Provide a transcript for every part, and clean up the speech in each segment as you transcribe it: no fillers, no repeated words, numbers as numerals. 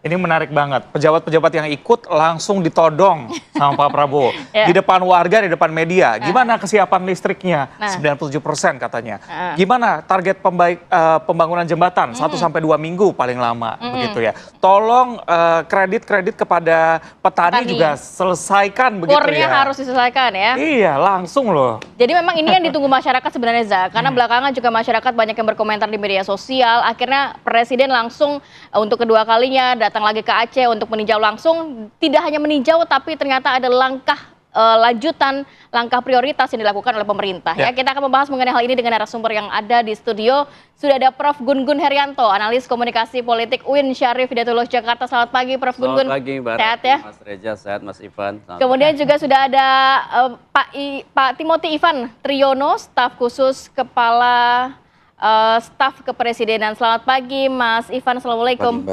Ini menarik banget. Pejabat-pejabat yang ikut langsung ditodong sama Pak Prabowo. Ya. Di depan warga, di depan media. Gimana kesiapan listriknya? 97% katanya. Gimana target pembangunan jembatan? 1-2 minggu paling lama. Begitu ya. Tolong kredit-kredit kepada petani juga selesaikan begitu Kurnya ya. harus diselesaikan ya. Iya, langsung loh. Jadi memang ini yang ditunggu masyarakat sebenarnya, Za. Karena belakangan juga masyarakat banyak yang berkomentar di media sosial. Akhirnya Presiden langsung untuk kedua kalinya datang lagi ke Aceh untuk meninjau langsung. Tidak hanya meninjau, tapi ternyata ada langkah lanjutan, langkah prioritas yang dilakukan oleh pemerintah. Ya, kita akan membahas mengenai hal ini dengan narasumber yang ada di studio. Sudah ada Prof. Gun Gun Herianto, analis komunikasi politik UIN Syarif Hidayatullah Jakarta. Selamat pagi, Prof. Gun Gun. Selamat pagi, Mbak. Sehat ya? Mas Reza, sehat, Mas Ivan. Kemudian juga sudah ada Pak Timothy Ivan Triyono, staf khusus kepala staf kepresidenan. Selamat pagi, Mas Ivan. Assalamualaikum.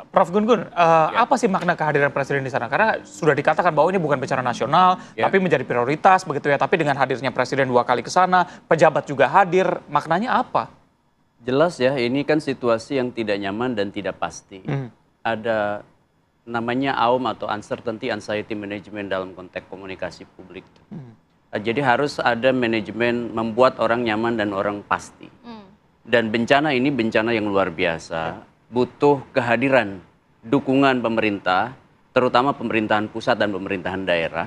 Prof. Gun Gun, apa sih makna kehadiran Presiden di sana? Karena sudah dikatakan bahwa ini bukan bencana nasional, tapi menjadi prioritas begitu ya. Tapi dengan hadirnya Presiden 2 kali ke sana, pejabat juga hadir, maknanya apa? Jelas ya, ini kan situasi yang tidak nyaman dan tidak pasti. Ada namanya AUM atau Uncertainty Anxiety Management dalam konteks komunikasi publik. Jadi harus ada manajemen membuat orang nyaman dan orang pasti. Dan bencana ini bencana yang luar biasa, butuh kehadiran, dukungan pemerintah, terutama pemerintahan pusat dan pemerintahan daerah.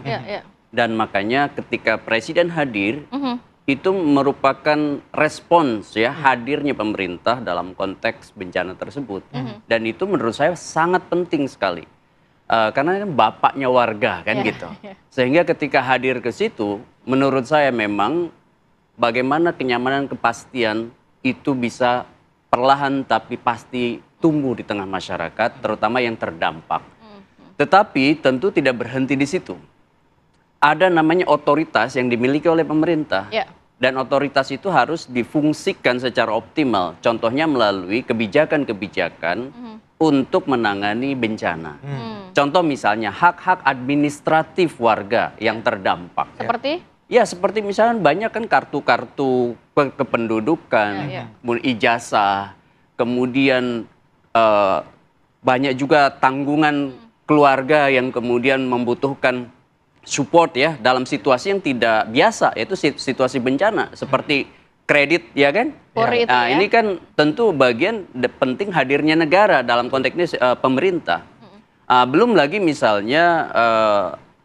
Dan makanya ketika Presiden hadir, itu merupakan respons ya hadirnya pemerintah dalam konteks bencana tersebut. Dan itu menurut saya sangat penting sekali. Karena kan bapaknya warga kan gitu. Sehingga ketika hadir ke situ, menurut saya memang bagaimana kenyamanan kepastian itu bisa perlahan tapi pasti tumbuh di tengah masyarakat, terutama yang terdampak. Tetapi tentu tidak berhenti di situ. Ada namanya otoritas yang dimiliki oleh pemerintah. Dan otoritas itu harus difungsikan secara optimal. Contohnya melalui kebijakan-kebijakan untuk menangani bencana. Contoh misalnya hak-hak administratif warga yang terdampak. Seperti? Ya seperti misalnya banyak kan kartu-kartu kependudukan, ijazah, kemudian banyak juga tanggungan keluarga yang kemudian membutuhkan support ya dalam situasi yang tidak biasa, yaitu situasi bencana seperti kredit ya kan. Nah ini kan tentu bagian penting hadirnya negara dalam konteks ini pemerintah. Belum lagi misalnya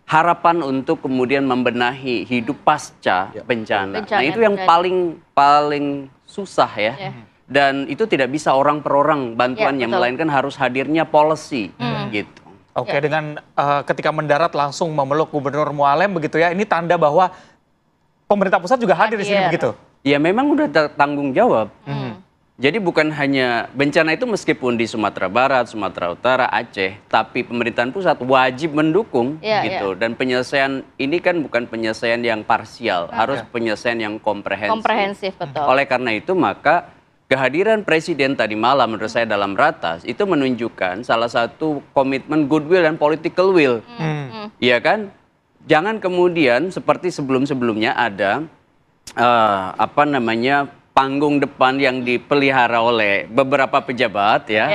harapan untuk kemudian membenahi hidup pasca bencana. Nah itu yang paling susah ya. Dan itu tidak bisa orang per orang bantuannya, melainkan harus hadirnya policy gitu. Oke, dengan ketika mendarat langsung memeluk Gubernur Mualem begitu ya, ini tanda bahwa pemerintah pusat juga hadir di sini begitu? Ya memang udah tanggung jawab. Jadi bukan hanya bencana itu meskipun di Sumatera Barat, Sumatera Utara, Aceh, tapi pemerintahan pusat wajib mendukung gitu. Dan penyelesaian ini kan bukan penyelesaian yang parsial, harus penyelesaian yang komprehensif. Komprehensif, betul. Oleh karena itu maka kehadiran Presiden tadi malam menurut saya dalam ratas itu menunjukkan salah satu komitmen goodwill dan political will. Iya kan? Jangan kemudian seperti sebelum-sebelumnya ada panggung depan yang dipelihara oleh beberapa pejabat ya.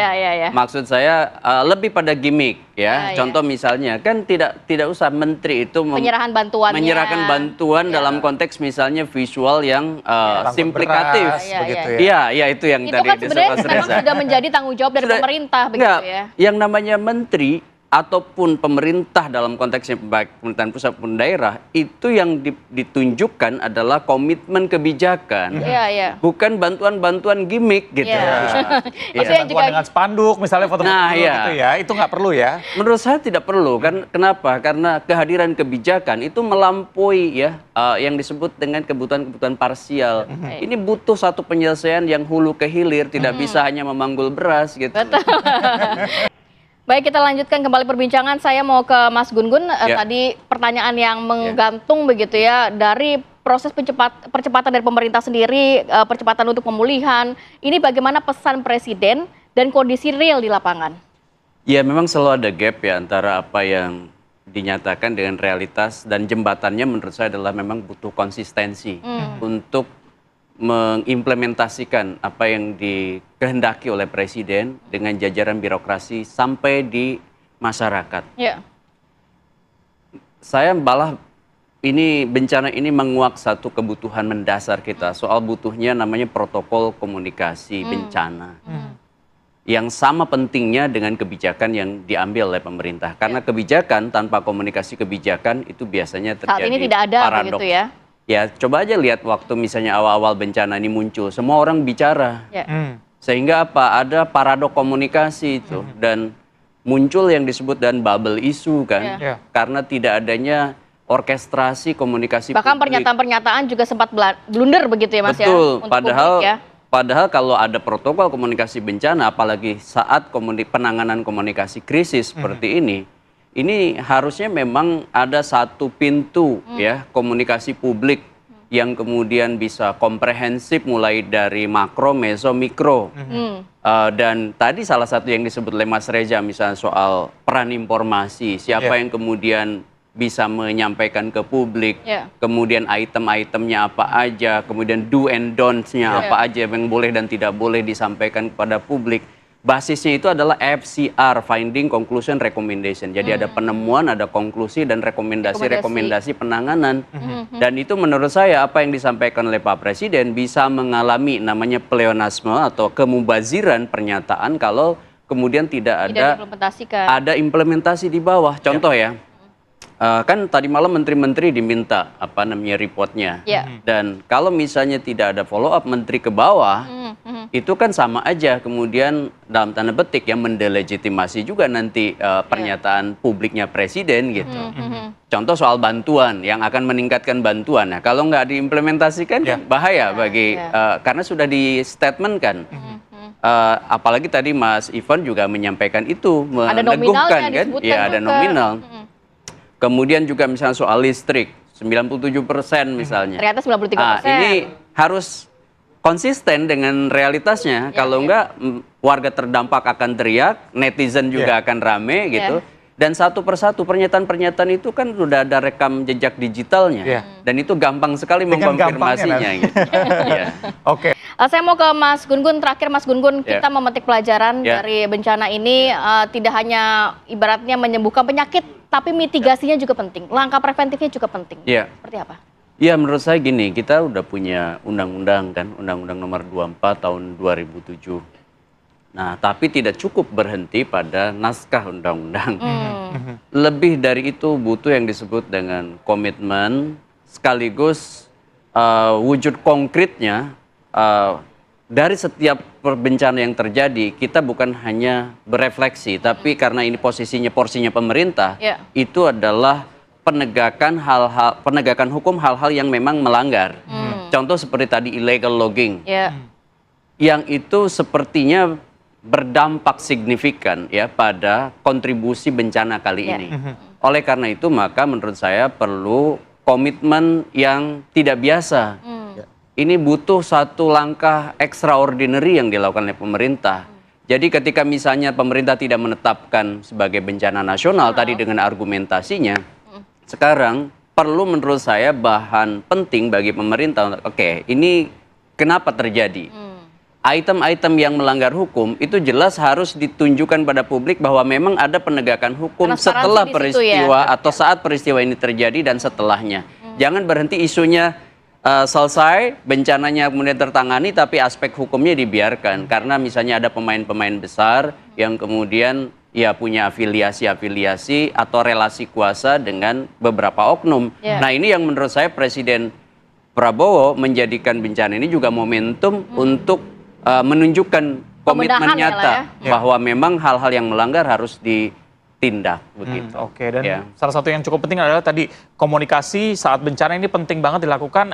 Maksud saya lebih pada gimmick ya. Contoh misalnya kan tidak usah menteri itu menyerahkan bantuan dalam konteks misalnya visual yang simplikatif. Iya, itu yang itu tadi kan sebenarnya memang sudah menjadi tanggung jawab dari pemerintah begitu ya. Yang namanya menteri ataupun pemerintah dalam konteksnya baik pemerintahan pusat maupun daerah itu yang ditunjukkan adalah komitmen kebijakan, bukan bantuan-bantuan gimmick gitu. Bantuan dengan spanduk misalnya foto-foto gitu ya, itu nggak perlu ya? Menurut saya tidak perlu kan? Kenapa? Karena kehadiran kebijakan itu melampaui ya yang disebut dengan kebutuhan-kebutuhan parsial. Ini butuh satu penyelesaian yang hulu ke hilir, tidak bisa hanya memanggul beras gitu. Baik, kita lanjutkan kembali perbincangan. Saya mau ke Mas Gun Gun. Tadi pertanyaan yang menggantung begitu ya, dari proses percepatan dari pemerintah sendiri, percepatan untuk pemulihan. Ini bagaimana pesan Presiden dan kondisi real di lapangan? Ya memang selalu ada gap ya antara apa yang dinyatakan dengan realitas, dan jembatannya menurut saya adalah memang butuh konsistensi untuk mengimplementasikan apa yang dikehendaki oleh Presiden dengan jajaran birokrasi sampai di masyarakat. Ya. Saya malah bencana ini menguak satu kebutuhan mendasar kita soal butuhnya namanya protokol komunikasi bencana. Yang sama pentingnya dengan kebijakan yang diambil oleh pemerintah. Karena kebijakan tanpa komunikasi kebijakan itu biasanya terjadi Saat ini tidak ada paradoks. begitu ya. Ya, coba aja lihat waktu misalnya awal-awal bencana ini muncul, semua orang bicara. Ya. Sehingga apa? Ada paradok komunikasi itu dan muncul yang disebut dan bubble issue kan. Ya. Karena tidak adanya orkestrasi komunikasi Bahkan publik. pernyataan-pernyataan juga sempat blunder begitu ya Mas ya. Betul, Untuk padahal publik ya. padahal kalau ada protokol komunikasi bencana apalagi saat penanganan komunikasi krisis seperti ini harusnya memang ada satu pintu ya komunikasi publik yang kemudian bisa komprehensif mulai dari makro, meso, mikro. Dan tadi salah satu yang disebut oleh Mas Reza misalnya soal peran informasi, siapa yang kemudian bisa menyampaikan ke publik, kemudian item-itemnya apa aja, kemudian do and don'ts-nya apa aja yang boleh dan tidak boleh disampaikan kepada publik. Basisnya itu adalah FCR, Finding, Conclusion, Recommendation. Jadi ada penemuan, ada konklusi, dan rekomendasi penanganan. Dan itu menurut saya apa yang disampaikan oleh Pak Presiden bisa mengalami namanya pleonasme atau kemubaziran pernyataan kalau kemudian tidak ada implementasi di bawah. Contoh ya, kan tadi malam menteri-menteri diminta apa namanya reportnya. Dan kalau misalnya tidak ada follow up menteri ke bawah, itu kan sama aja kemudian dalam tanda petik yang mendelegitimasi juga nanti pernyataan publiknya Presiden gitu. Contoh soal bantuan yang akan meningkatkan bantuan. Nah, kalau nggak diimplementasikan kan bahaya bagi karena sudah di statement kan. Apalagi tadi Mas Ivan juga menyampaikan itu, meneguhkan kan? Ya ada nominal. Kemudian juga misalnya soal listrik 97% misalnya. Ternyata 93%. Ini harus konsisten dengan realitasnya. Kalau enggak warga terdampak akan teriak, netizen juga akan rame gitu. Dan satu persatu pernyataan-pernyataan itu kan sudah ada rekam jejak digitalnya. Dan itu gampang sekali mengkonfirmasinya gitu. Oke. Saya mau ke Mas Gun-Gun, terakhir Mas Gun-Gun, kita memetik pelajaran dari bencana ini tidak hanya ibaratnya menyembuhkan penyakit, tapi mitigasinya juga penting, langkah preventifnya juga penting. Seperti apa? Ya menurut saya gini, kita udah punya undang-undang kan, Undang-Undang Nomor 24 tahun 2007. Nah, tapi tidak cukup berhenti pada naskah undang-undang. Lebih dari itu butuh yang disebut dengan komitmen sekaligus wujud konkretnya. Dari setiap bencana yang terjadi, kita bukan hanya berefleksi, tapi karena ini porsinya pemerintah, itu adalah penegakan hukum hal-hal yang memang melanggar. Contoh seperti tadi illegal logging, yang itu sepertinya berdampak signifikan ya pada kontribusi bencana kali ini. Oleh karena itu maka menurut saya perlu komitmen yang tidak biasa. Ini butuh satu langkah extraordinary yang dilakukan oleh pemerintah. Jadi ketika misalnya pemerintah tidak menetapkan sebagai bencana nasional tadi dengan argumentasinya, sekarang perlu menurut saya bahan penting bagi pemerintah. Oke, ini kenapa terjadi? Item-item yang melanggar hukum itu jelas harus ditunjukkan pada publik bahwa memang ada penegakan hukum setelah peristiwa atau saat peristiwa ini terjadi dan setelahnya. Jangan berhenti isunya selesai, bencananya kemudian tertangani, tapi aspek hukumnya dibiarkan. Karena misalnya ada pemain-pemain besar yang kemudian ya punya afiliasi-afiliasi atau relasi kuasa dengan beberapa oknum. Nah ini yang menurut saya Presiden Prabowo menjadikan bencana ini juga momentum untuk menunjukkan komitmen nyata bahwa memang hal-hal yang melanggar harus ditindak begitu. Oke, dan salah satu yang cukup penting adalah tadi komunikasi saat bencana ini penting banget dilakukan.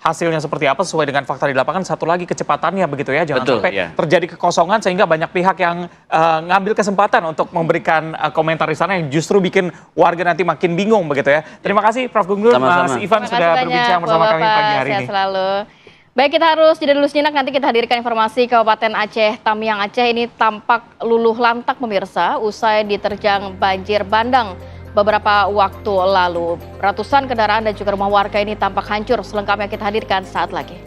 Hasilnya seperti apa sesuai dengan fakta di lapangan. Satu lagi kecepatannya begitu ya, jangan sampai terjadi kekosongan sehingga banyak pihak yang ngambil kesempatan untuk memberikan komentar di sana yang justru bikin warga nanti makin bingung begitu ya. Terima kasih Prof. Gun-Gun, Mas Ivan sudah berbincang bersama kami pagi hari ini. Selalu. Baik, kita harus jeda dulu sejenak, nanti kita hadirkan informasi Kabupaten Aceh, Tamiang Aceh ini tampak luluh lantak pemirsa usai diterjang banjir bandang beberapa waktu lalu. Ratusan kendaraan dan juga rumah warga ini tampak hancur, selengkapnya kita hadirkan saat lagi.